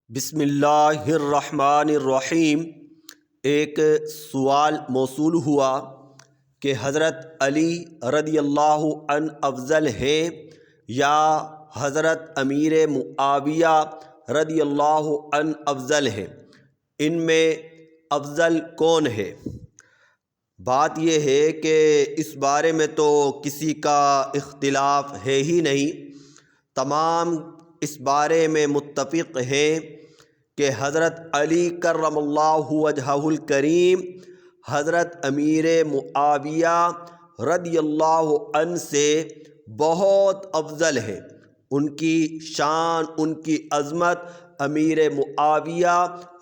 بسم اللہ الرحمن الرحیم۔ ایک سوال موصول ہوا کہ حضرت علی رضی اللہ عنہ افضل ہیں یا حضرت امیر معاویہ رضی اللہ عنہ افضل ہیں، ان میں افضل کون ہے؟ بات یہ ہے کہ اس بارے میں تو کسی کا اختلاف ہے ہی نہیں، تمام اس بارے میں متفق ہیں کہ حضرت علی کرم اللہ وجہہ الکریم حضرت امیر معاویہ رضی اللہ عنہ سے بہت افضل ہے۔ ان کی شان، ان کی عظمت امیر معاویہ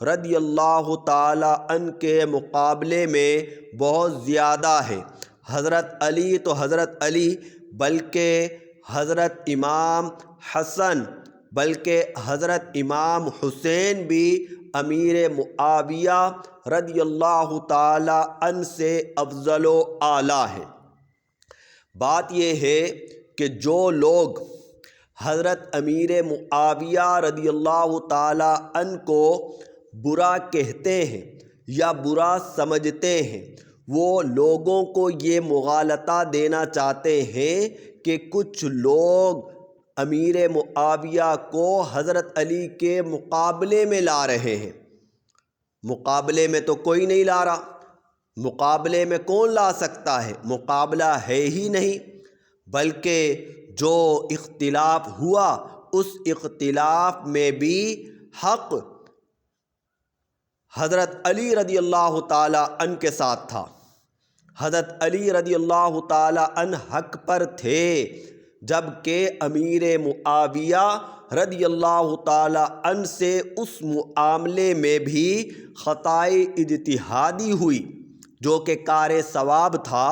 رضی اللہ تعالی عنہ کے مقابلے میں بہت زیادہ ہے۔ حضرت علی تو حضرت علی، بلکہ حضرت امام حسن، بلکہ حضرت امام حسین بھی امیر معاویہ رضی اللہ تعالی عنہ سے افضل و اعلیٰ ہے۔ بات یہ ہے کہ جو لوگ حضرت امیر معاویہ رضی اللہ تعالی عنہ کو برا کہتے ہیں یا برا سمجھتے ہیں، وہ لوگوں کو یہ مغالطہ دینا چاہتے ہیں کہ کچھ لوگ امیر معاویہ کو حضرت علی کے مقابلے میں لا رہے ہیں۔ مقابلے میں تو کوئی نہیں لا رہا، مقابلے میں کون لا سکتا ہے؟ مقابلہ ہے ہی نہیں، بلکہ جو اختلاف ہوا اس اختلاف میں بھی حق حضرت علی رضی اللہ تعالی عنہ کے ساتھ تھا۔ حضرت علی رضی اللہ تعالی عنہ حق پر تھے، جبکہ امیر معاویہ رضی اللہ تعالی عنہ سے اس معاملے میں بھی خطائے اجتہادی ہوئی جو کہ کار ثواب تھا۔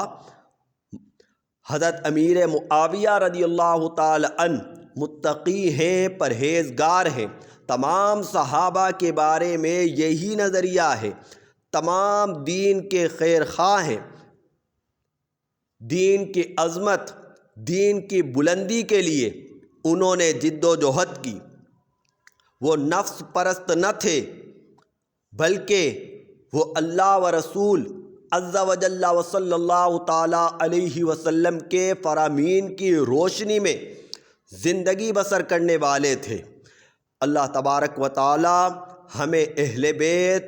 حضرت امیر معاویہ رضی اللہ تعالی عنہ متقی ہیں، پرہیزگار ہیں۔ تمام صحابہ کے بارے میں یہی نظریہ ہے، تمام دین کے خیر خواہ ہیں۔ دین کی عظمت، دین کی بلندی کے لیے انہوں نے جد و جہد کی۔ وہ نفس پرست نہ تھے، بلکہ وہ اللہ و رسول عز و جل و صلی اللہ تعالی علیہ وسلم کے فرامین کی روشنی میں زندگی بسر کرنے والے تھے۔ اللہ تبارک و تعالی ہمیں اہل بیت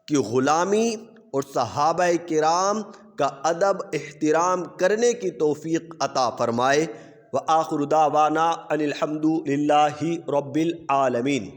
کی غلامی اور صحابہ کرام کا ادب احترام کرنے کی توفیق عطا فرمائے۔ وآخر دعوانا ان الحمد للہ رب العالمین۔